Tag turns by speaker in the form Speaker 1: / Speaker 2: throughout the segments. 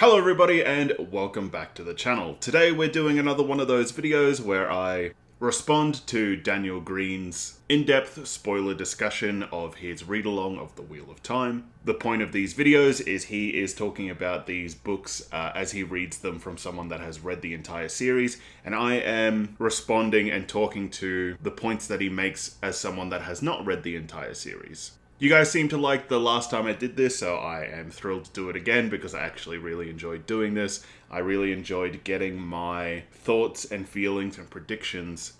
Speaker 1: Hello everybody and welcome back to the channel. Today we're doing another one of those videos where I respond to Daniel Greene's in-depth spoiler discussion of his read-along of The Wheel of Time. The point of these videos is he is talking about these books as he reads them from someone that has read the entire series, and I am responding and talking to the points that he makes as someone that has not read the entire series. You guys seem to like the last time I did this, so I am thrilled to do it again because I actually really enjoyed doing this. I really enjoyed getting my thoughts and feelings and predictions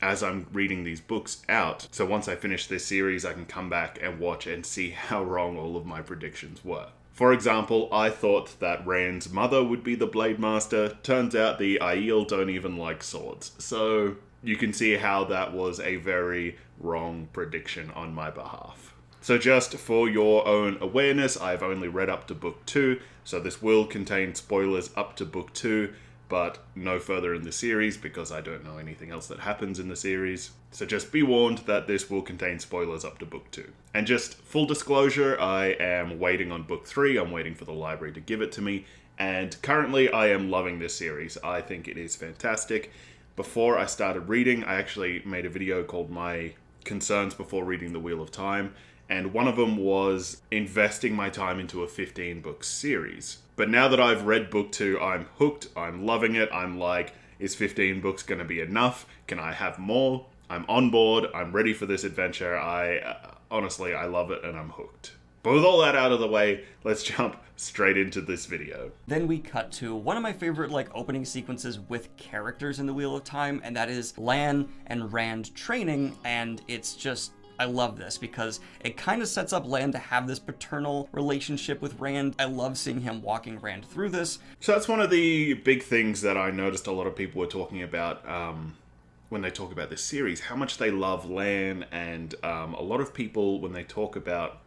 Speaker 1: as I'm reading these books out. So once I finish this series, I can come back and watch and see how wrong all of my predictions were. For example, I thought that Rand's mother would be the Blade Master. Turns out the Aiel don't even like swords. So you can see how that was a very wrong prediction on my behalf. So just for your own awareness, I've only read up to book 2, so this will contain spoilers up to book 2, but no further in the series because I don't know anything else that happens in the series. So just be warned that this will contain spoilers up to book 2. And just full disclosure, I am waiting on book 3, I'm waiting for the library to give it to me, and currently I am loving this series. I think it is fantastic. Before I started reading, I actually made a video called My Concerns Before Reading The Wheel of Time, and one of them was investing my time into a 15-book series. But now that I've read book 2, I'm hooked, I'm loving it, I'm like, is 15 books going to be enough? Can I have more? I'm on board, I'm ready for this adventure, honestly, I love it and I'm hooked. But with all that out of the way, let's jump straight into this video.
Speaker 2: Then we cut to one of my favorite opening sequences with characters in The Wheel of Time, and that is Lan and Rand training, and it's just, I love this because it kind of sets up Lan to have this paternal relationship with Rand. I love seeing him walking Rand through this.
Speaker 1: So that's one of the big things that I noticed a lot of people were talking about when they talk about this series, how much they love Lan, and a lot of people, when they talk about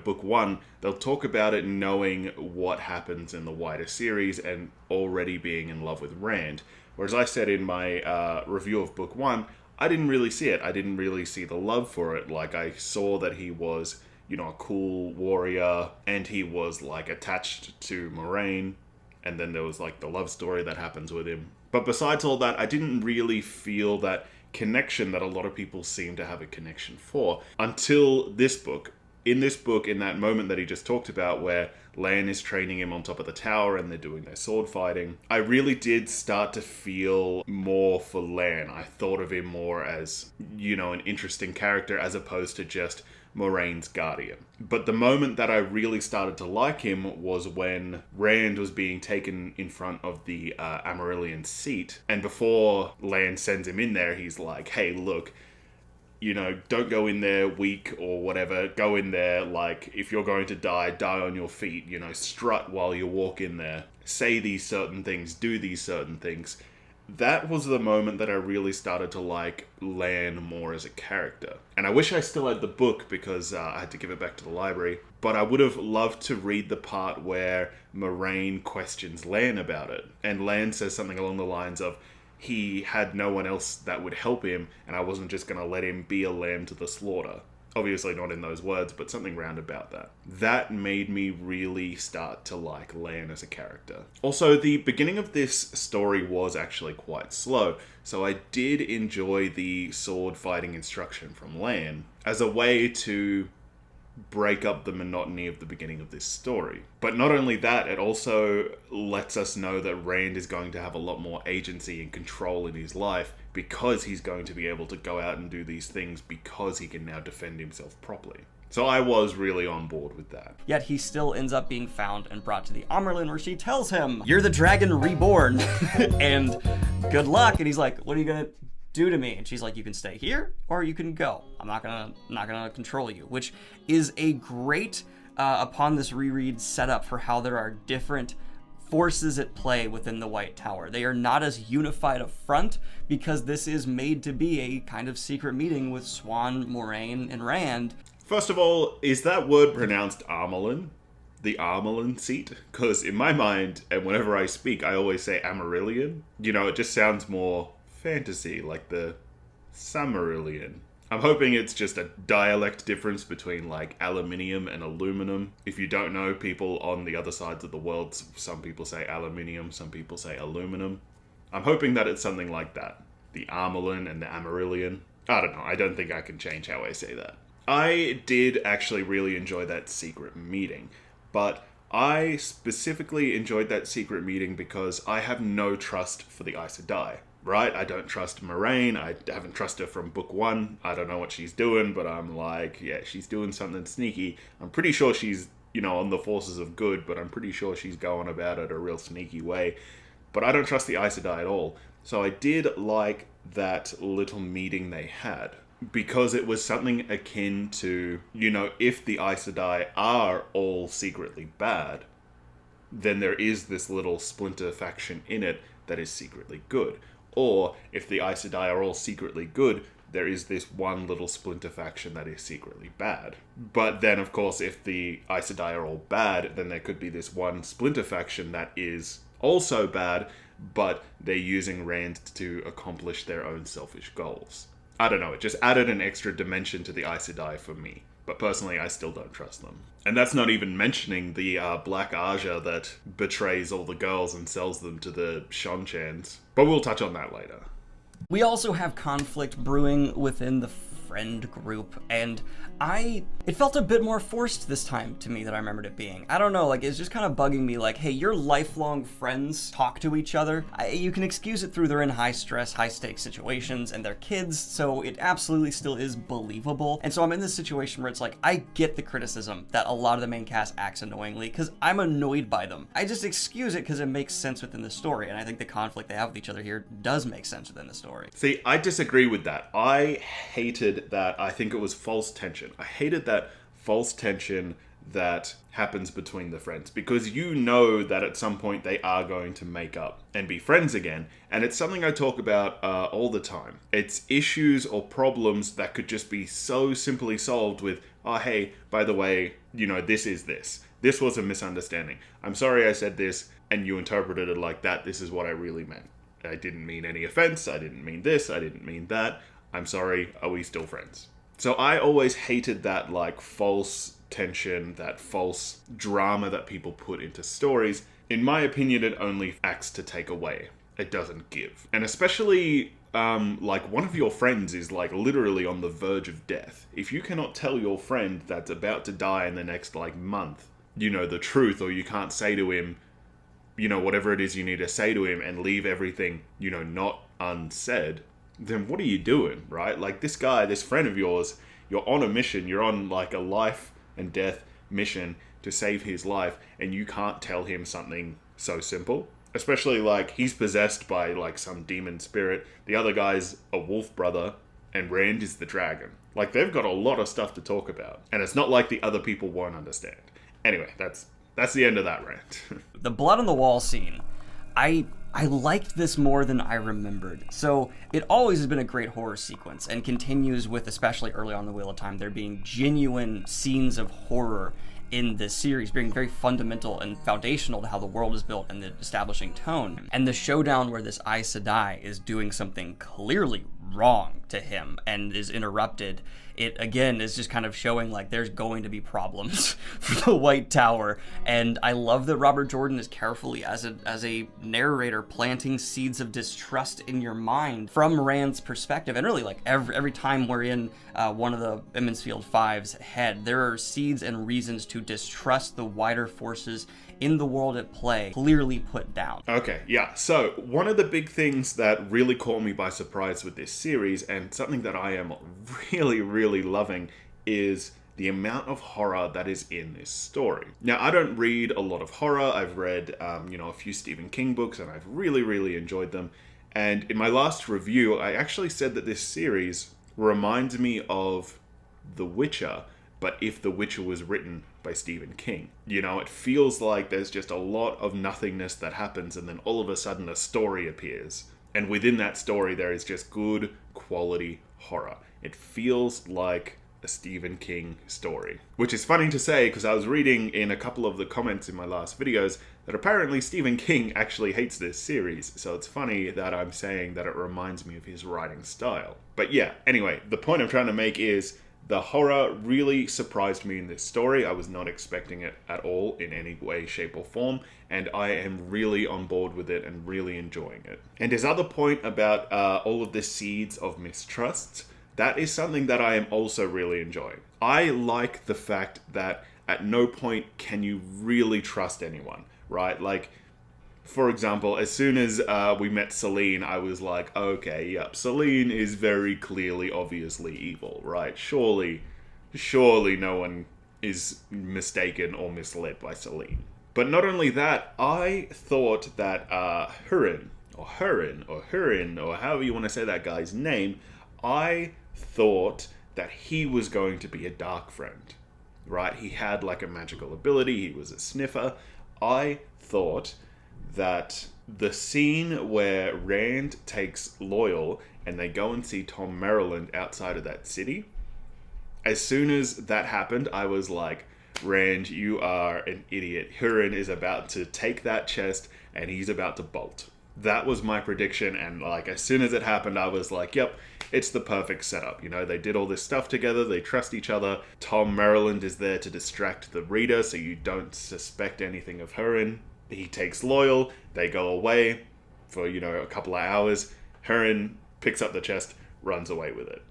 Speaker 1: book 1, they'll talk about it knowing what happens in the wider series and already being in love with Rand. Whereas I said in my review of book 1, I didn't really see it. I didn't really see the love for it. I saw that he was, a cool warrior, and he was, attached to Moraine, and then there was, the love story that happens with him. But besides all that, I didn't really feel that connection that a lot of people seem to have a connection for until this book. In this book, in that moment that he just talked about where Lan is training him on top of the tower and they're doing their sword fighting, I really did start to feel more for Lan. I thought of him more as, an interesting character as opposed to just Moraine's guardian. But the moment that I really started to like him was when Rand was being taken in front of the Amarillion seat, and before Lan sends him in there, he's like, hey, look, don't go in there weak or whatever. Go in there, if you're going to die, die on your feet. Strut while you walk in there. Say these certain things, do these certain things. That was the moment that I really started to like Lan more as a character. And I wish I still had the book because I had to give it back to the library. But I would have loved to read the part where Moraine questions Lan about it. And Lan says something along the lines of, he had no one else that would help him, and I wasn't just going to let him be a lamb to the slaughter. Obviously not in those words, but something round about that. That made me really start to like Lan as a character. Also, the beginning of this story was actually quite slow, so I did enjoy the sword fighting instruction from Lan as a way to break up the monotony of the beginning of this story. But not only that, it also lets us know that Rand is going to have a lot more agency and control in his life because he's going to be able to go out and do these things because he can now defend himself properly. So I was really on board with that.
Speaker 2: Yet he still ends up being found and brought to the Amaryllis where she tells him, "You're the dragon reborn," and good luck. And he's like, "What are you gonna do to me?" And she's like, "You can stay here or you can go. I'm not gonna control you," which is a great upon this reread setup for how there are different forces at play within the White Tower. They are not as unified up front because this is made to be a kind of secret meeting with Swan, Moraine, and Rand.
Speaker 1: First of all, is that word pronounced Amaryllis? The Amaryllis seat? Because in my mind, and whenever I speak, I always say Amarillion. It just sounds more fantasy, like the Summerillion. I'm hoping it's just a dialect difference between like aluminium and aluminum. If you don't know, people on the other sides of the world, some people say aluminium, some people say aluminum. I'm hoping that it's something like that. The Armelin and the Amarillion. I don't know. I don't think I can change how I say that. I did actually really enjoy that secret meeting, but I specifically enjoyed that secret meeting because I have no trust for the Aes Sedai. Right? I don't trust Moraine. I haven't trusted her from book 1. I don't know what she's doing, but I'm like, yeah, she's doing something sneaky. I'm pretty sure she's, on the forces of good, but I'm pretty sure she's going about it a real sneaky way. But I don't trust the Aes Sedai at all. So I did like that little meeting they had, because it was something akin to, if the Aes Sedai are all secretly bad, then there is this little splinter faction in it that is secretly good. Or, if the Aes Sedai are all secretly good, there is this one little splinter faction that is secretly bad. But then, of course, if the Aes Sedai are all bad, then there could be this one splinter faction that is also bad, but they're using Rand to accomplish their own selfish goals. I don't know, it just added an extra dimension to the Aes Sedai for me. But personally, I still don't trust them. And that's not even mentioning the Black Aja that betrays all the girls and sells them to the Shonchans. But we'll touch on that later.
Speaker 2: We also have conflict brewing within the friend group, and it felt a bit more forced this time to me than I remembered it being. I don't know, like, it's just kind of bugging me, like, hey, your lifelong friends talk to each other. You can excuse it through they're in high-stress, high-stakes situations, and they're kids, so it absolutely still is believable. And so I'm in this situation where it's like, I get the criticism that a lot of the main cast acts annoyingly, because I'm annoyed by them. I just excuse it because it makes sense within the story, and I think the conflict they have with each other here does make sense within the story.
Speaker 1: See, I disagree with that. I hated that. I think it was false tension. I hated that false tension that happens between the friends, because you know that at some point they are going to make up and be friends again, and it's something I talk about all the time. It's issues or problems that could just be so simply solved with, oh hey, by the way, this is this. This was a misunderstanding. I'm sorry I said this and you interpreted it like that. This is what I really meant. I didn't mean any offense. I didn't mean this. I didn't mean that. I'm sorry. Are we still friends? So I always hated that like false tension, that false drama that people put into stories. In my opinion, it only acts to take away. It doesn't give. And especially like one of your friends is like literally on the verge of death. If you cannot tell your friend that's about to die in the next like month, the truth, or you can't say to him, whatever it is you need to say to him and leave everything, not unsaid, then what are you doing, right? Like this guy, this friend of yours, you're on a mission, you're on like a life and death mission to save his life, and you can't tell him something so simple. Especially like he's possessed by like some demon spirit, the other guy's a wolf brother, and Rand is the dragon. Like they've got a lot of stuff to talk about, and it's not like the other people won't understand. Anyway, that's the end of that rant.
Speaker 2: The blood on the wall scene, I liked this more than I remembered. So it always has been a great horror sequence, and continues with, especially early on the Wheel of Time, there being genuine scenes of horror in this series, being very fundamental and foundational to how the world is built and the establishing tone. And the showdown where this Aes Sedai is doing something clearly wrong to him and is interrupted, it again is just kind of showing like there's going to be problems for the White Tower. And I love that Robert Jordan is carefully, as a narrator, planting seeds of distrust in your mind from Rand's perspective. And really, like every time we're in one of the Emmonsfield Five's head, there are seeds and reasons to distrust the wider forces in the world at play, clearly put down.
Speaker 1: Okay, yeah. So one of the big things that really caught me by surprise with this series, and something that I am really, really loving, is the amount of horror that is in this story. Now, I don't read a lot of horror. I've read, a few Stephen King books, and I've really, really enjoyed them. And in my last review, I actually said that this series reminds me of The Witcher, but if The Witcher was written by Stephen King. It feels like there's just a lot of nothingness that happens, and then all of a sudden a story appears. And within that story, there is just good quality horror. It feels like a Stephen King story. Which is funny to say, because I was reading in a couple of the comments in my last videos that apparently Stephen King actually hates this series, so it's funny that I'm saying that it reminds me of his writing style. But yeah, anyway, the point I'm trying to make is the horror really surprised me in this story. I was not expecting it at all in any way, shape, or form, and I am really on board with it and really enjoying it. And his other point about all of the seeds of mistrust, that is something that I am also really enjoying. I like the fact that at no point can you really trust anyone, right? Like, for example, as soon as we met Celine, I was like, okay, yep, Celine is very clearly, obviously evil, right? Surely no one is mistaken or misled by Celine. But not only that, I thought that Hurin, or however you want to say that guy's name, I thought that he was going to be a dark friend, right? He had like a magical ability, he was a sniffer. I thought that the scene where Rand takes Loyal and they go and see Tom Maryland outside of that city, as soon as that happened, I was like, Rand, you are an idiot. Hurin is about to take that chest and he's about to bolt. That was my prediction, and like as soon as it happened, I was like, yep, it's the perfect setup. You know, they did all this stuff together, they trust each other. Tom Maryland is there to distract the reader so you don't suspect anything of Hurin. He takes Loyal, they go away for, a couple of hours. Hurin picks up the chest, runs away with it.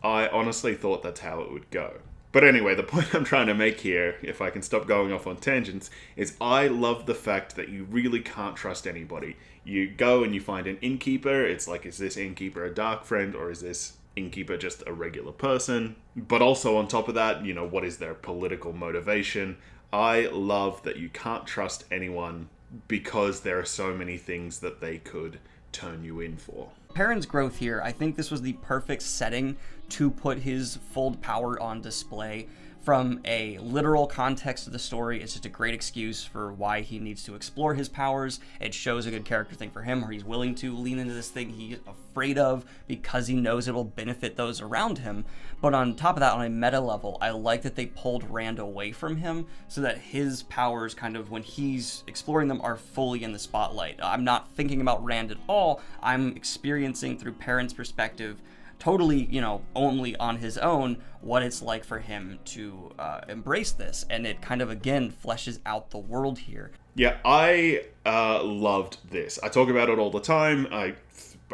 Speaker 1: I honestly thought that's how it would go. But anyway, the point I'm trying to make here, if I can stop going off on tangents, is I love the fact that you really can't trust anybody. You go and you find an innkeeper, it's like, is this innkeeper a dark friend, or is this innkeeper just a regular person? But also on top of that, what is their political motivation? I love that you can't trust anyone because there are so many things that they could turn you in for.
Speaker 2: Perrin's growth here, I think this was the perfect setting to put his full power on display. From a literal context of the story, it's just a great excuse for why he needs to explore his powers. It shows a good character thing for him, where he's willing to lean into this thing he's afraid of because he knows it will benefit those around him. But on top of that, on a meta level, I like that they pulled Rand away from him so that his powers kind of, when he's exploring them, are fully in the spotlight. I'm not thinking about Rand at all. I'm experiencing through Perrin's perspective, totally, only on his own, what it's like for him to embrace this. And it kind of, again, fleshes out the world here.
Speaker 1: Yeah, I loved this. I talk about it all the time. I'm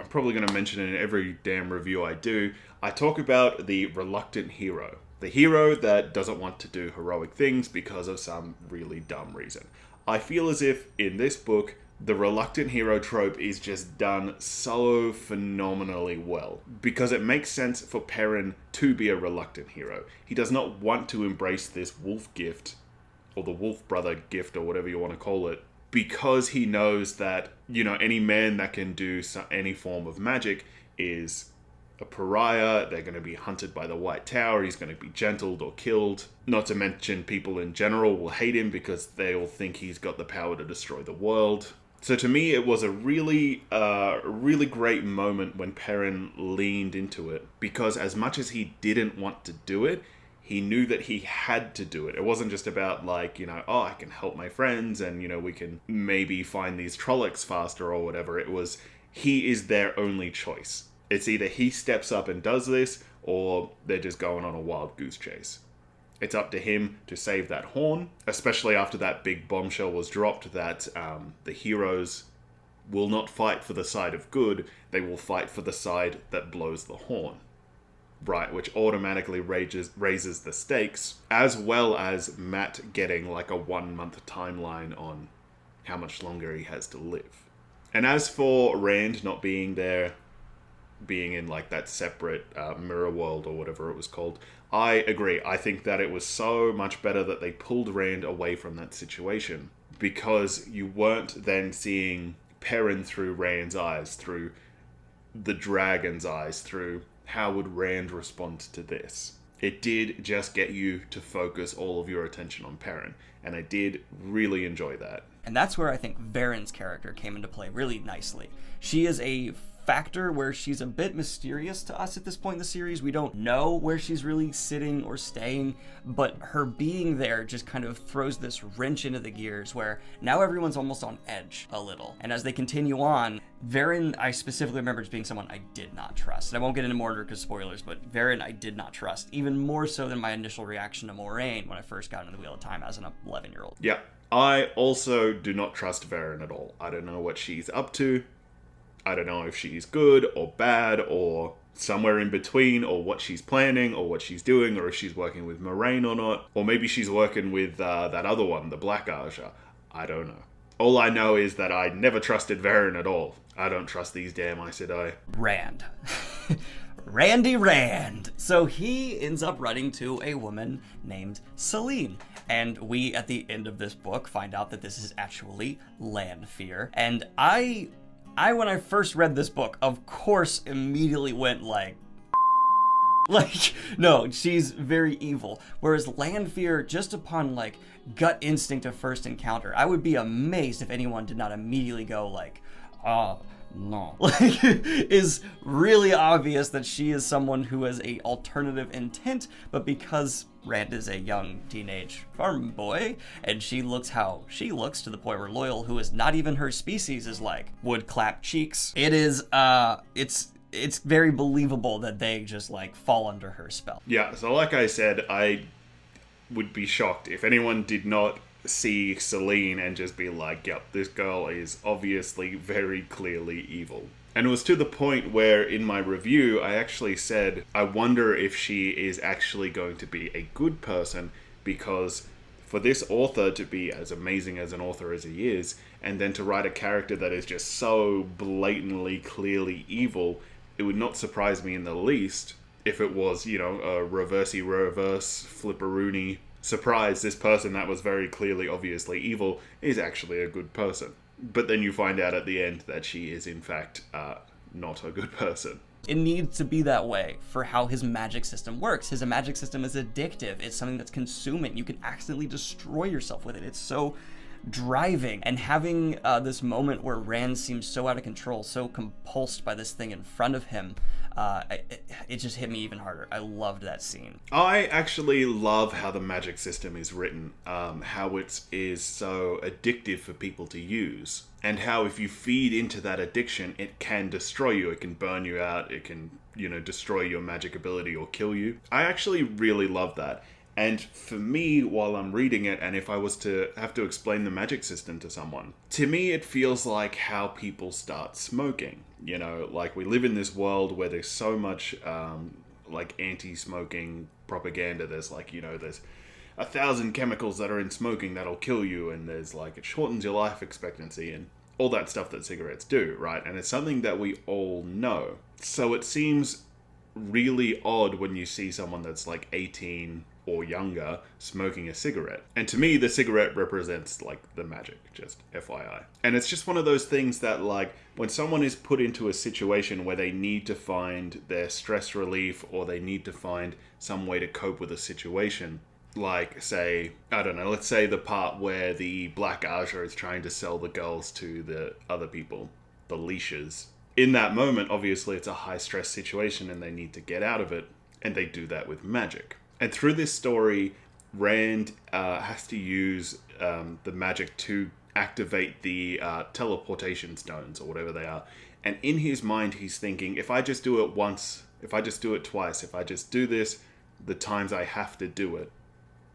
Speaker 1: probably going to mention it in every damn review I do. I talk about the reluctant hero. The hero that doesn't want to do heroic things because of some really dumb reason. I feel as if, in this book, the reluctant hero trope is just done so phenomenally well, because it makes sense for Perrin to be a reluctant hero. He does not want to embrace this wolf gift, or the wolf brother gift, or whatever you want to call it, because he knows that, any man that can do any form of magic is a pariah. They're going to be hunted by the White Tower. He's going to be gentled or killed. Not to mention people in general will hate him because they all think he's got the power to destroy the world. So to me, it was a really great moment when Perrin leaned into it, because as much as he didn't want to do it, he knew that he had to do it. It wasn't just about like, I can help my friends and, we can maybe find these Trollocs faster or whatever. It was, he is their only choice. It's either he steps up and does this, or they're just going on a wild goose chase. It's up to him to save that horn, especially after that big bombshell was dropped that the heroes will not fight for the side of good, they will fight for the side that blows the horn. Right, which automatically raises the stakes, as well as Matt getting like a 1 month timeline on how much longer he has to live. And as for Rand not being there, being in like that separate mirror world or whatever it was called, I agree. I think that it was so much better that they pulled Rand away from that situation, because you weren't then seeing Perrin through Rand's eyes, through the dragon's eyes, through how would Rand respond to this. It did just get you to focus all of your attention on Perrin, and I did really enjoy that.
Speaker 2: And that's where I think Varen's character came into play really nicely. She is a factor where she's a bit mysterious to us at this point in the series. We don't know where she's really sitting or staying, but her being there just kind of throws this wrench into the gears where now everyone's almost on edge a little. And as they continue on, Varen, I specifically remember as being someone I did not trust. And I won't get into more because spoilers, but Varen I did not trust, even more so than my initial reaction to Moraine when I first got into the Wheel of Time as an 11-year-old.
Speaker 1: Yeah, I also do not trust Varen at all. I don't know what she's up to. I don't know if she's good or bad or somewhere in between, or what she's planning or what she's doing, or if she's working with Moraine or not. Or maybe she's working with that other one, the Black Aja. I don't know. All I know is that I never trusted Varen at all. I don't trust these damn Aes Sedai.
Speaker 2: Rand. Randy Rand. So he ends up running to a woman named Celine. And we, at the end of this book, find out that this is actually Lanfear. And I when I first read this book, of course, immediately went like, no, she's very evil. Whereas Lanfear, just upon like gut instinct of first encounter, I would be amazed if anyone did not immediately go like, no. Is really obvious that she is someone who has a alternative intent, but because Rand is a young teenage farm boy, and she looks how she looks to the point where Loyal, who is not even her species, is like, would clap cheeks. It is, it's very believable that they just like fall under her spell.
Speaker 1: Yeah, so like I said, I would be shocked if anyone did not see Celine and just be like, yep, this girl is obviously very clearly evil. And it was to the point where in my review I actually said, I wonder if she is actually going to be a good person, because for this author to be as amazing as an author as he is, and then to write a character that is just so blatantly, clearly evil, it would not surprise me in the least if it was, you know, a reverse flipperoonie surprise. This person that was very clearly, obviously evil is actually a good person. But then you find out at the end that she is, in fact, not a good person.
Speaker 2: It needs to be that way for how his magic system works. His magic system is addictive. It's something that's consuming. You can accidentally destroy yourself with it. It's so driving. And having this moment where Rand seems so out of control, so compulsed by this thing in front of him, it just hit me even harder. I loved that scene.
Speaker 1: I actually love how the magic system is written, how it is so addictive for people to use, and how if you feed into that addiction, it can destroy you. It can burn you out. It can, you know, destroy your magic ability or kill you. I actually really love that. And for me, while I'm reading it, and if I was to have to explain the magic system to someone, to me it feels like how people start smoking. You know, like we live in this world where there's so much like anti-smoking propaganda. There's like, you know, there's 1,000 chemicals that are in smoking that'll kill you, and there's like, it shortens your life expectancy and all that stuff that cigarettes do, right? And it's something that we all know. So it seems really odd when you see someone that's like 18 or younger smoking a cigarette. And to me, the cigarette represents like the magic, just FYI. And it's just one of those things that, like, when someone is put into a situation where they need to find their stress relief, or they need to find some way to cope with a situation, like, say, I don't know, let's say the part where the Black Aja is trying to sell the girls to the other people, the leashes. In that moment, obviously it's a high stress situation and they need to get out of it, and they do that with magic. And through this story, Rand has to use the magic to activate the teleportation stones, or whatever they are. And in his mind, he's thinking, if I just do it once, if I just do it twice, if I just do this the times I have to do it,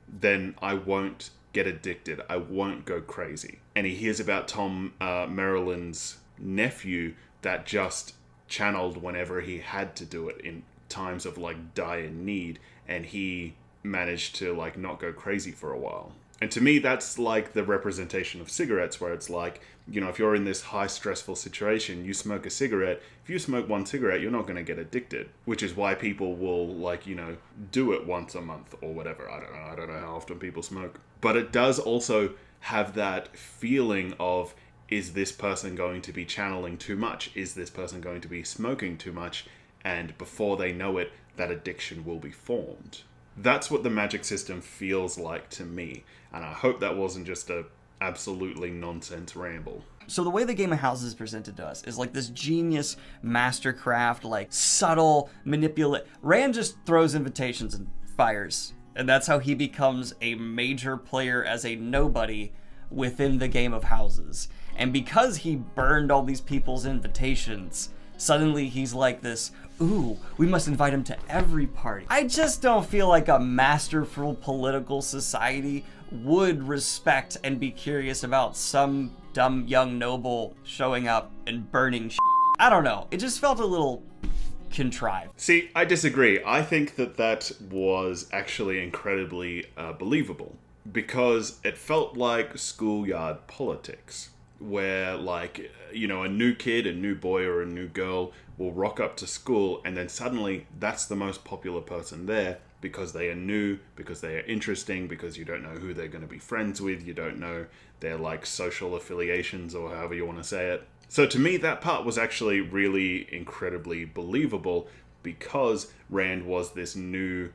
Speaker 1: then I won't get addicted. I won't go crazy. And he hears about Tom Merrilyn's nephew that just channeled whenever he had to do it in times of like dire need, and he managed to like not go crazy for a while. And to me, that's like the representation of cigarettes, where it's like, you know, if you're in this high stressful situation, you smoke a cigarette. If you smoke one cigarette, you're not going to get addicted, which is why people will, like, you know, do it once a month or whatever. I don't know how often people smoke, but it does also have that feeling of, is this person going to be channeling too much? Is this person going to be smoking too much? And before they know it, that addiction will be formed. That's what the magic system feels like to me. And I hope that wasn't just a absolutely nonsense ramble.
Speaker 2: So the way the game of houses is presented to us is like this genius mastercraft, like subtle manipulate. Rand just throws invitations and fires, and that's how he becomes a major player as a nobody within the game of houses. And because he burned all these people's invitations, suddenly he's like this, ooh, we must invite him to every party. I just don't feel like a masterful political society would respect and be curious about some dumb young noble showing up and burning shit. I don't know. It just felt a little contrived.
Speaker 1: See, I disagree. I think that was actually incredibly believable, because it felt like schoolyard politics, where, like, you know, a new kid, a new boy or a new girl will rock up to school, and then suddenly that's the most popular person there, because they are new, because they are interesting, because you don't know who they're going to be friends with, you don't know their, like, social affiliations, or however you want to say it. So to me, that part was actually really incredibly believable, because Rand was this new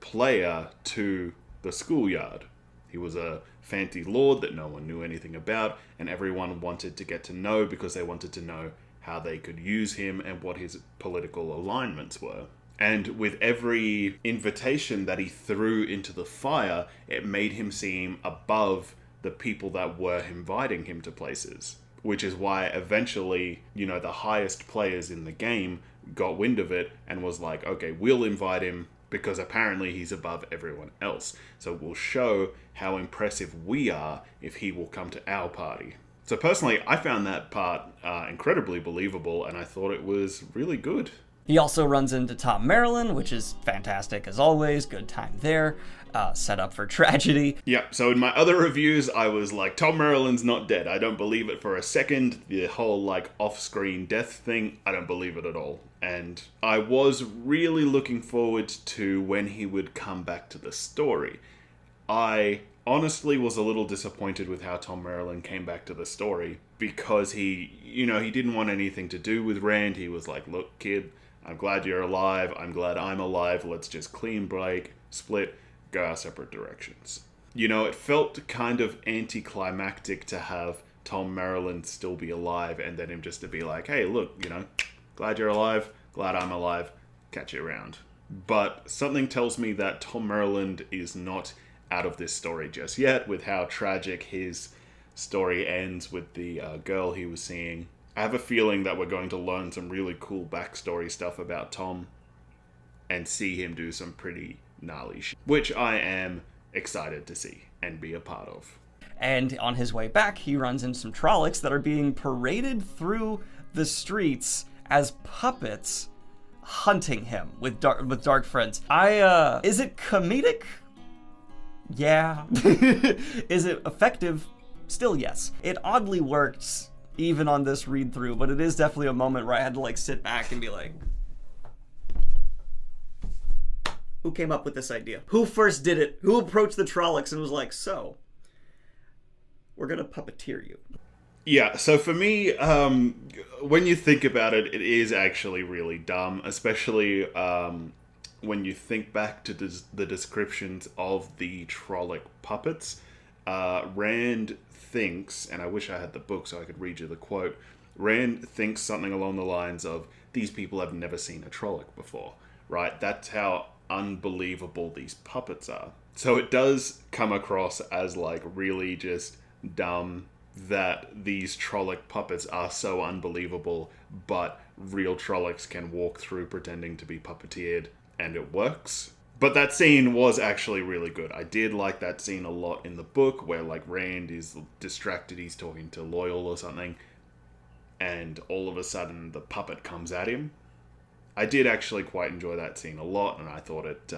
Speaker 1: player to the schoolyard. He was a fancy lord that no one knew anything about, and everyone wanted to get to know, because they wanted to know how they could use him and what his political alignments were. And with every invitation that he threw into the fire, it made him seem above the people that were inviting him to places. Which is why eventually, you know, the highest players in the game got wind of it and was like, okay, we'll invite him because apparently he's above everyone else. So we'll show how impressive we are if he will come to our party. So personally, I found that part incredibly believable, and I thought it was really good.
Speaker 2: He also runs into Tom Maryland, which is fantastic as always. Good time there. Set up for tragedy.
Speaker 1: Yeah, so in my other reviews, I was like, Tom Maryland's not dead. I don't believe it for a second. The whole, like, off-screen death thing, I don't believe it at all. And I was really looking forward to when he would come back to the story. I honestly was a little disappointed with how Tom Maryland came back to the story, because he, you know, he didn't want anything to do with Rand. He was like, look, kid, I'm glad you're alive. I'm glad I'm alive. Let's just clean break, split, go our separate directions. You know, it felt kind of anticlimactic to have Tom Maryland still be alive and then him just to be like, hey, look, you know, glad you're alive, glad I'm alive, catch you around. But something tells me that Tom Maryland is not out of this story just yet, with how tragic his story ends with the girl he was seeing. I have a feeling that we're going to learn some really cool backstory stuff about Tom and see him do some pretty gnarly shit, which I am excited to see and be a part of.
Speaker 2: And on his way back, he runs into some Trollocs that are being paraded through the streets as puppets, hunting him with dark friends. Is it comedic? Yeah. Is it effective? Still yes. It oddly works even on this read through, but it is definitely a moment where I had to, like, sit back and be like, who came up with this idea? Who first did it? Who approached the Trollocs and was like, so, we're gonna puppeteer you?
Speaker 1: Yeah, so for me, when you think about it, it is actually really dumb, especially when you think back to the descriptions of the Trolloc puppets. Rand thinks, and I wish I had the book so I could read you the quote, Rand thinks something along the lines of, these people have never seen a Trolloc before, right? That's how unbelievable these puppets are. So it does come across as, like, really just dumb that these Trolloc puppets are so unbelievable, but real Trollocs can walk through pretending to be puppeteered, and it works. But that scene was actually really good. I did like that scene a lot in the book, where, like, Rand is distracted, he's talking to Loyal or something, and all of a sudden the puppet comes at him. I did actually quite enjoy that scene a lot, and I thought it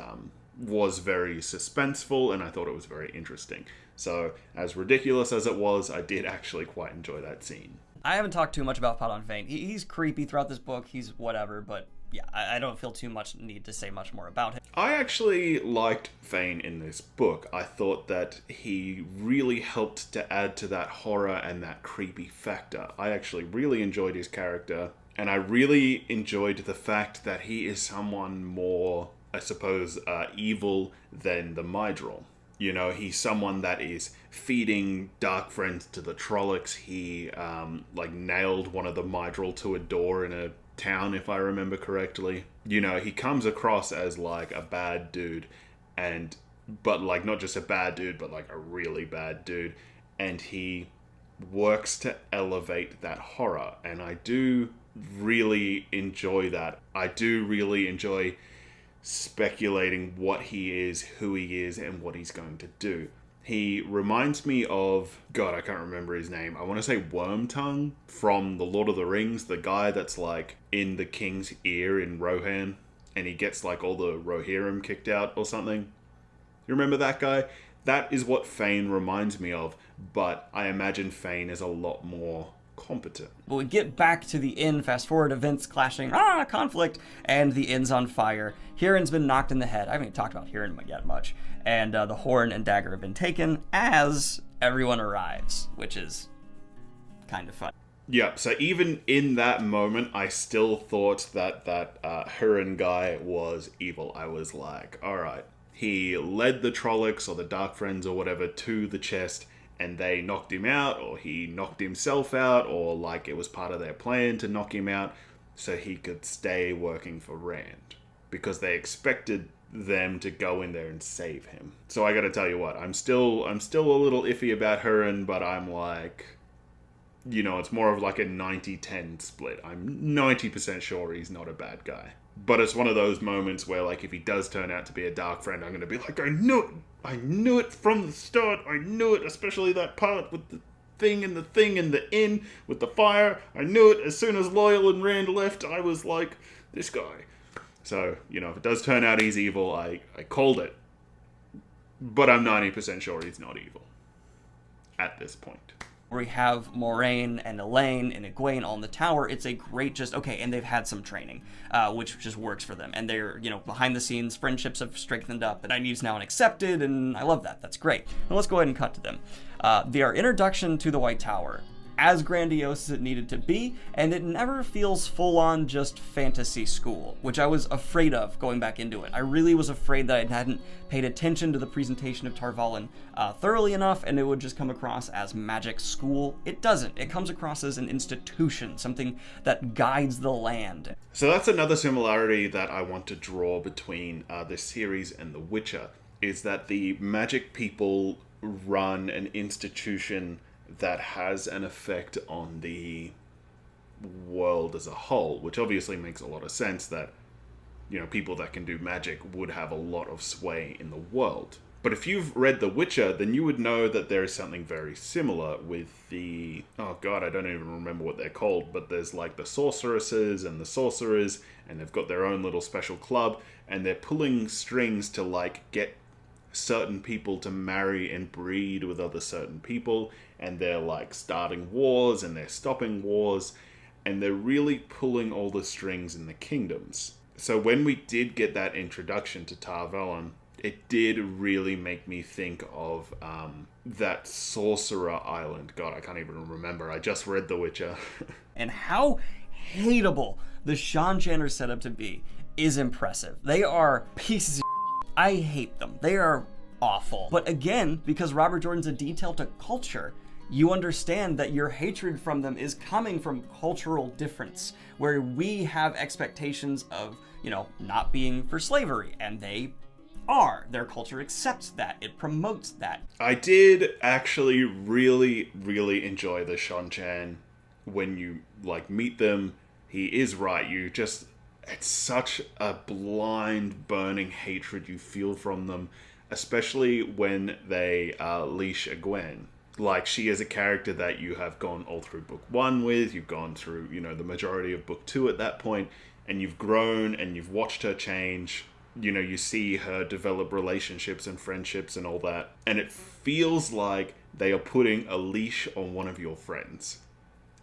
Speaker 1: was very suspenseful, and I thought it was very interesting. So, as ridiculous as it was, I did actually quite enjoy that scene.
Speaker 2: I haven't talked too much about Podon Vane. He's creepy throughout this book, he's whatever, but yeah, I don't feel too much need to say much more about him.
Speaker 1: I actually liked Vane in this book. I thought that he really helped to add to that horror and that creepy factor. I actually really enjoyed his character, and I really enjoyed the fact that he is someone more, I suppose, evil than the Myrddraal. You know, he's someone that is feeding dark friends to the Trollocs. He, like, nailed one of the Myrddraal to a door in a town, if I remember correctly. You know, he comes across as, like, a bad dude, but, like, not just a bad dude, but, like, a really bad dude. And he works to elevate that horror. And I do really enjoy that. I do really enjoy speculating what he is, who he is, and what he's going to do. He reminds me of, God, I can't remember his name. I want to say Wormtongue from The Lord of the Rings, the guy that's like in the king's ear in Rohan, and he gets like all the Rohirrim kicked out or something. You remember that guy? That is what Fane reminds me of, but I imagine Fane is a lot more competent.
Speaker 2: But we get back to the inn, fast forward, events clashing, conflict, and the inn's on fire. Huron's been knocked in the head. I haven't even talked about Huron yet much. And the horn and dagger have been taken as everyone arrives, which is kind of fun.
Speaker 1: Yeah, so even in that moment, I still thought that Huron guy was evil. I was like, alright. He led the Trollocs, or the Dark Friends, or whatever, to the chest, and they knocked him out, or he knocked himself out, or like it was part of their plan to knock him out so he could stay working for Rand, because they expected them to go in there and save him. So I gotta tell you what, I'm still a little iffy about Huron, but I'm like, you know, it's more of like a 90-10 split. I'm 90% sure he's not a bad guy. But it's one of those moments where, like, if he does turn out to be a dark friend, I'm going to be like, I knew it from the start. I knew it, especially that part with the thing and the inn with the fire. I knew it as soon as Loyal and Rand left. I was like, this guy. So, you know, if it does turn out he's evil, I called it. But I'm 90% sure he's not evil at this point.
Speaker 2: Where we have Moiraine and Elaine and Egwene all in the tower, it's a great and they've had some training, which just works for them. And they're, you know, behind the scenes, friendships have strengthened up, and Nynaeve's now accepted, and I love that. That's great. Now let's go ahead and cut to them. Their introduction to the White Tower, as grandiose as it needed to be, and it never feels full-on just fantasy school, which I was afraid of going back into it. I really was afraid that I hadn't paid attention to the presentation of Tar Valon thoroughly enough, and it would just come across as magic school. It doesn't. It comes across as an institution, something that guides the land.
Speaker 1: So that's another similarity that I want to draw between this series and The Witcher, is that the magic people run an institution that has an effect on the world as a whole, which obviously makes a lot of sense that, you know, people that can do magic would have a lot of sway in the world. But if you've read The Witcher, then you would know that there is something very similar with the... Oh god, I don't even remember what they're called, but there's like the sorceresses and the sorcerers, and they've got their own little special club, and they're pulling strings to like get certain people to marry and breed with other certain people, and they're like starting wars and they're stopping wars, and they're really pulling all the strings in the kingdoms. So when we did get that introduction to Tar Valon, it did really make me think of that Sorcerer Island. God, I can't even remember. I just read The Witcher.
Speaker 2: And how hateable the Shan-Chan are set up to be is impressive. They are pieces of I hate them. They are awful. But again, because Robert Jordan's a detail to culture, you understand that your hatred from them is coming from cultural difference, where we have expectations of, you know, not being for slavery, and they are. Their culture accepts that. It promotes that.
Speaker 1: I did actually really, really enjoy the Shan-Chan when you, like, meet them. He is right. It's such a blind, burning hatred you feel from them, especially when they leash Egwene. Like, she is a character that you have gone all through book 1 with, you've gone through, you know, the majority of book 2 at that point, and you've grown and you've watched her change. You know, you see her develop relationships and friendships and all that, and it feels like they are putting a leash on one of your friends.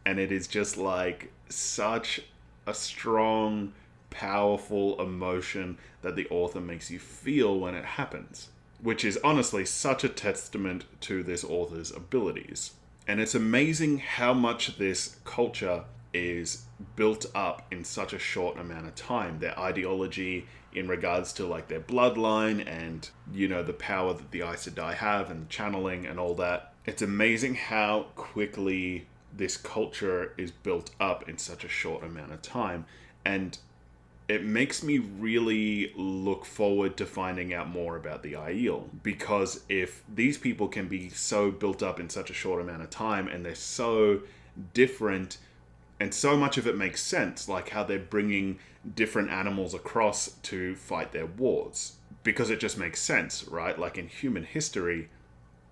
Speaker 1: And it is just like such a strong, powerful emotion that the author makes you feel when it happens, which is honestly such a testament to this author's abilities. And it's amazing how much this culture is built up in such a short amount of time. Their ideology in regards to like their bloodline and, you know, the power that the Aes Sedai have and channeling and all that. It's amazing how quickly this culture is built up in such a short amount of time. And it makes me really look forward to finding out more about the Aiel, because if these people can be so built up in such a short amount of time and they're so different and so much of it makes sense, like how they're bringing different animals across to fight their wars, because it just makes sense, right? Like in human history,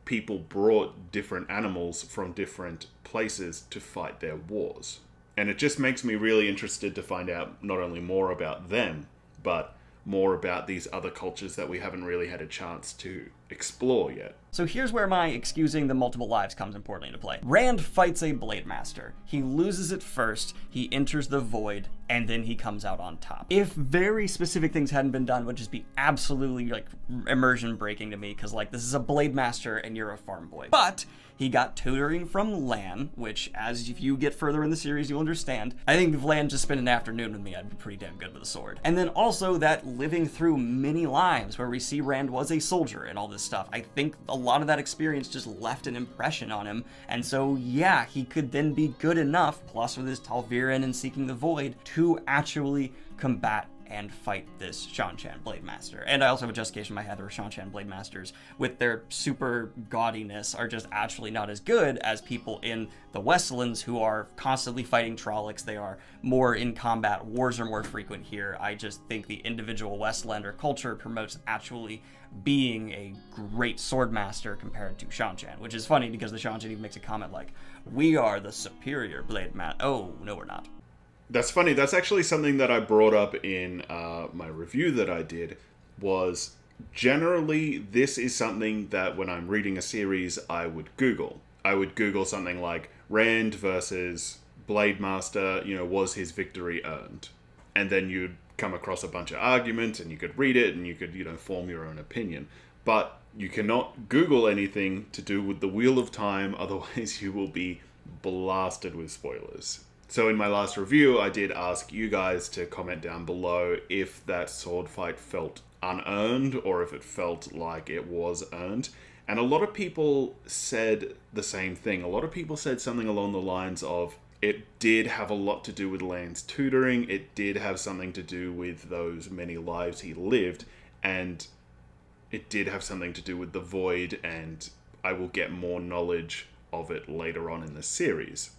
Speaker 1: people brought different animals from different places to fight their wars. And it just makes me really interested to find out not only more about them, but more about these other cultures that we haven't really had a chance to explore yet.
Speaker 2: So here's where my excusing the multiple lives comes importantly into play. Rand fights a Blade Master. He loses it first, he enters the void, and then he comes out on top. If very specific things hadn't been done, would just be absolutely like immersion breaking to me, because like this is a Blade Master and you're a farm boy. But he got tutoring from Lan, which, as if you get further in the series, you'll understand. I think if Lan just spent an afternoon with me, I'd be pretty damn good with a sword. And then also that living through many lives, where we see Rand was a soldier and all this stuff. I think a lot of that experience just left an impression on him. And so, yeah, he could then be good enough, plus with his Tal'Viren and Seeking the Void, to actually combat and fight this Shan-Chan Blade Master. And I also have a justification in my head where Shan-Chan Blade Masters, with their super gaudiness, are just actually not as good as people in the Westlands who are constantly fighting Trollocs. They are more in combat. Wars are more frequent here. I just think the individual Westlander culture promotes actually being a great swordmaster compared to Shan-Chan, which is funny because the Shan-Chan even makes a comment like, "We are the superior Blade Master." Oh, no, we're not.
Speaker 1: That's funny. That's actually something that I brought up in my review that I did, was generally this is something that when I'm reading a series, I would Google. I would Google something like Rand versus Blade Master, you know, was his victory earned? And then you'd come across a bunch of arguments and you could read it and you could, you know, form your own opinion. But you cannot Google anything to do with the Wheel of Time, otherwise you will be blasted with spoilers. So in my last review, I did ask you guys to comment down below if that sword fight felt unearned or if it felt like it was earned. And a lot of people said the same thing. A lot of people said something along the lines of, it did have a lot to do with Lan's tutoring, it did have something to do with those many lives he lived, and it did have something to do with the Void, and I will get more knowledge of it later on in the series.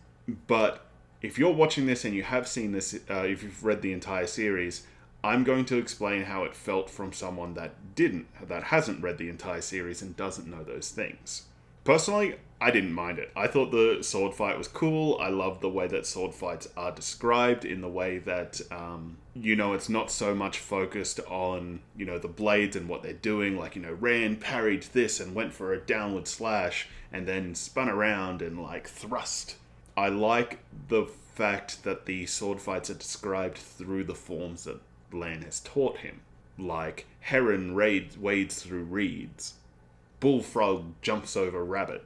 Speaker 1: But if you're watching this and you have seen this, if you've read the entire series, I'm going to explain how it felt from someone that hasn't read the entire series and doesn't know those things. Personally, I didn't mind it. I thought the sword fight was cool. I love the way that sword fights are described, in the way that, you know, it's not so much focused on, you know, the blades and what they're doing. Like, you know, Rand parried this and went for a downward slash and then spun around and, like, thrust. I like the fact that the sword fights are described through the forms that Lan has taught him. Like, heron wades through reeds, bullfrog jumps over rabbit,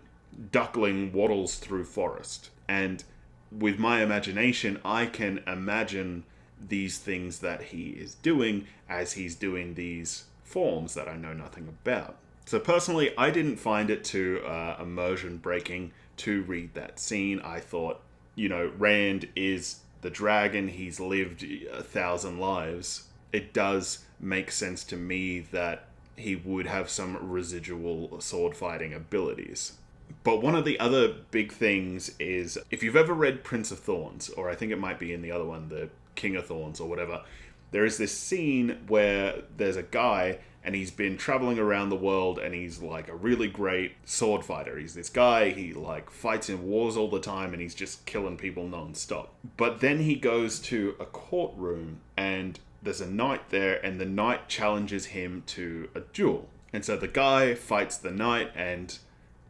Speaker 1: duckling waddles through forest. And with my imagination, I can imagine these things that he is doing as he's doing these forms that I know nothing about. So personally, I didn't find it too immersion breaking to read that scene. I thought, you know, Rand is the dragon, he's lived 1,000 lives. It does make sense to me that he would have some residual sword fighting abilities. But one of the other big things is, if you've ever read Prince of Thorns, or I think it might be in the other one, the King of Thorns or whatever, there is this scene where there's a guy and he's been traveling around the world and he's like a really great sword fighter. He's this guy, he like fights in wars all the time and he's just killing people non-stop. But then he goes to a courtroom and there's a knight there, and the knight challenges him to a duel. And so the guy fights the knight, and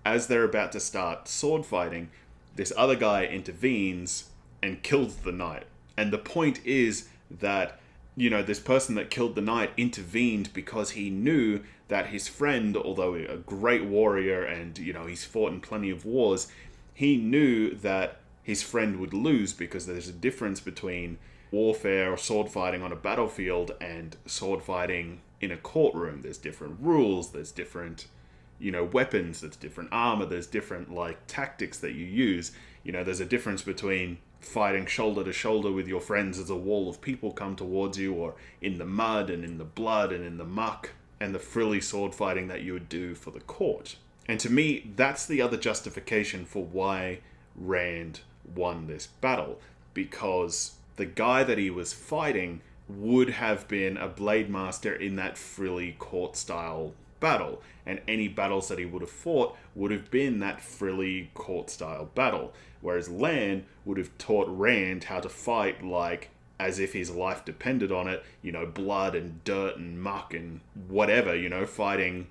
Speaker 1: as they're about to start sword fighting, this other guy intervenes and kills the knight. And the point is that, you know, this person that killed the knight intervened because he knew that his friend, although a great warrior and, you know, he's fought in plenty of wars, he knew that his friend would lose, because there's a difference between warfare or sword fighting on a battlefield and sword fighting in a courtroom. There's different rules, there's different, weapons, there's different armor, there's different, tactics that you use. There's a difference between fighting shoulder to shoulder with your friends as a wall of people come towards you, or in the mud and in the blood and in the muck, and the frilly sword fighting that you would do for the court. And to me, that's the other justification for why Rand won this battle, because the guy that he was fighting would have been a blade master in that frilly court style battle, and any battles that he would have fought would have been that frilly court style battle, whereas Lan would have taught Rand how to fight as if his life depended on it, blood and dirt and muck and whatever, fighting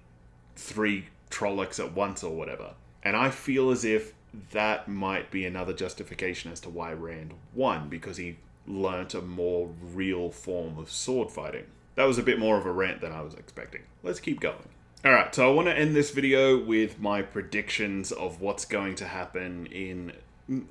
Speaker 1: 3 Trollocs at once or whatever. And I feel as if that might be another justification as to why Rand won, because he learnt a more real form of sword fighting. That was a bit more of a rant than I was expecting. Let's keep going. Alright, so I want to end this video with my predictions of what's going to happen in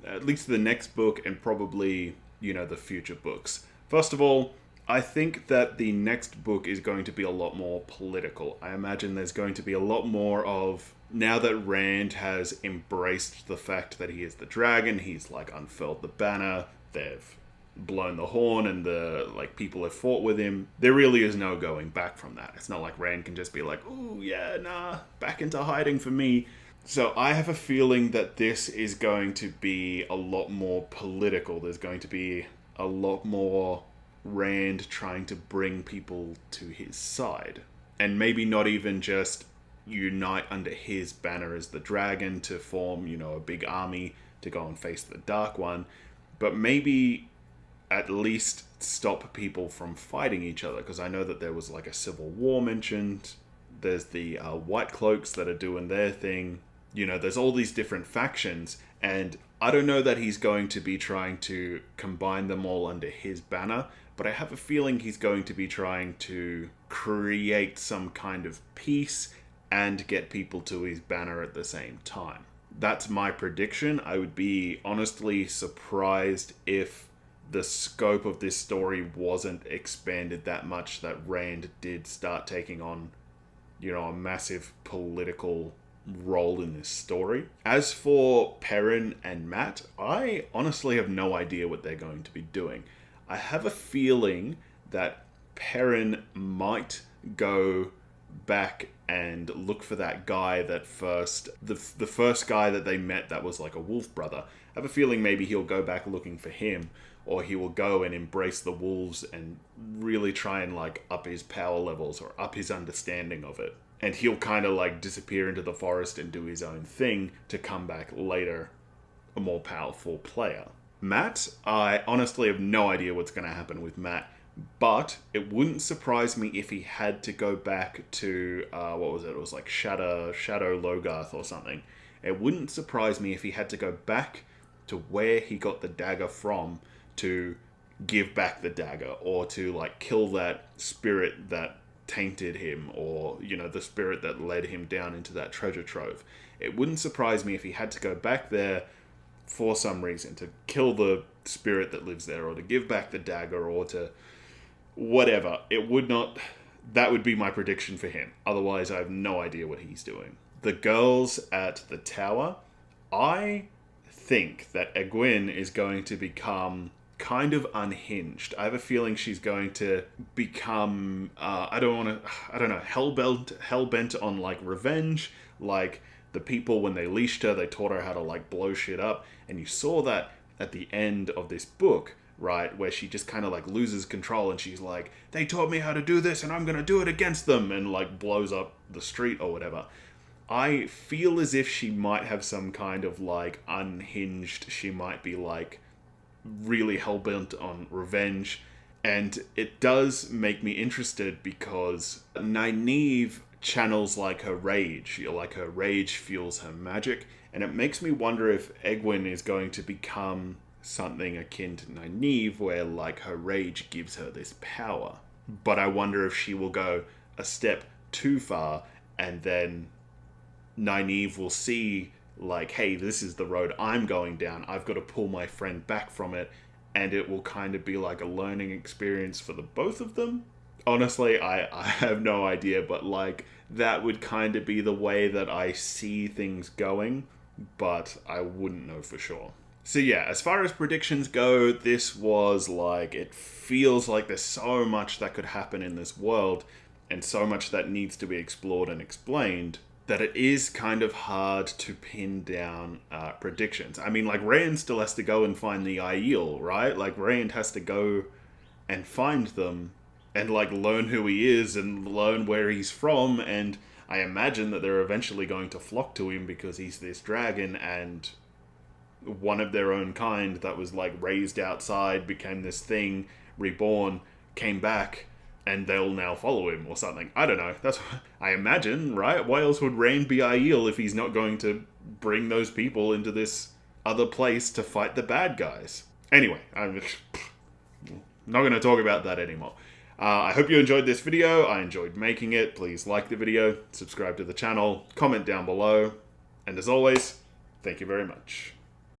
Speaker 1: at least the next book and probably, the future books. First of all, I think that the next book is going to be a lot more political. I imagine there's going to be a lot more of, now that Rand has embraced the fact that he is the dragon, he's unfurled the banner, they've blown the horn, and the people have fought with him, there really is no going back from that. It's not like Rand can just be like, ooh, yeah, nah, back into hiding for me. So I have a feeling that this is going to be a lot more political. There's going to be a lot more Rand trying to bring people to his side. And maybe not even just unite under his banner as the dragon to form, a big army to go and face the Dark One, but maybe at least stop people from fighting each other, because I know that there was a civil war mentioned. There's the White Cloaks that are doing their thing. There's all these different factions, and I don't know that he's going to be trying to combine them all under his banner, but I have a feeling he's going to be trying to create some kind of peace and get people to his banner at the same time. That's my prediction. I would be honestly surprised if the scope of this story wasn't expanded that much, that Rand did start taking on, a massive political role in this story. As for Perrin and Matt, I honestly have no idea what they're going to be doing. I have a feeling that Perrin might go back and look for that guy that the first guy that they met that was a wolf brother. I have a feeling maybe he'll go back looking for him, or he will go and embrace the wolves and really try and up his power levels or up his understanding of it. And he'll kind of disappear into the forest and do his own thing to come back later a more powerful player. Matt, I honestly have no idea what's going to happen with Matt, but it wouldn't surprise me if he had to go back to, what was it? It was Shadow Logarth or something. It wouldn't surprise me if he had to go back to where he got the dagger from to give back the dagger, or to kill that spirit that tainted him, or the spirit that led him down into that treasure trove. It wouldn't surprise me if he had to go back there for some reason, to kill the spirit that lives there, or to give back the dagger, or to whatever. That would be my prediction for him. Otherwise, I have no idea what he's doing. The girls at the tower, I think that Egwene is going to become kind of unhinged. I have a feeling she's going to become, hell-bent on revenge. The people, when they leashed her, they taught her how to blow shit up. And you saw that at the end of this book, right? Where she just kind of loses control, and she's like, they taught me how to do this and I'm going to do it against them, and blows up the street or whatever. I feel as if she might have some kind of unhinged, she might be really hell-bent on revenge. And it does make me interested because Nynaeve channels her rage. Her rage fuels her magic. And it makes me wonder if Egwene is going to become something akin to Nynaeve, where her rage gives her this power. But I wonder if she will go a step too far, and then Nynaeve will see hey, this is the road I'm going down. I've got to pull my friend back from it and it will kind of be like a learning experience for the both of them. Honestly, I have no idea, but like that would kind of be the way that I see things going, but I wouldn't know for sure. So yeah, as far as predictions go, this was like, it feels like there's so much that could happen in this world and so much that needs to be explored and explained that it is kind of hard to pin down predictions. I mean, like, Rand still has to go and find the Aiel, right? Like, Rand has to go and find them and, like, learn who he is and learn where he's from, and I imagine that they're eventually going to flock to him because he's this dragon and one of their own kind that was, like, raised outside, became this thing, reborn, came back, and they'll now follow him or something. I don't know. That's what I imagine, right? Why else would Rand be Aiel if he's not going to bring those people into this other place to fight the bad guys? Anyway, I'm not going to talk about that anymore. I hope you enjoyed this video. I enjoyed making it. Please like the video, subscribe to the channel, comment down below, and as always, thank you very much.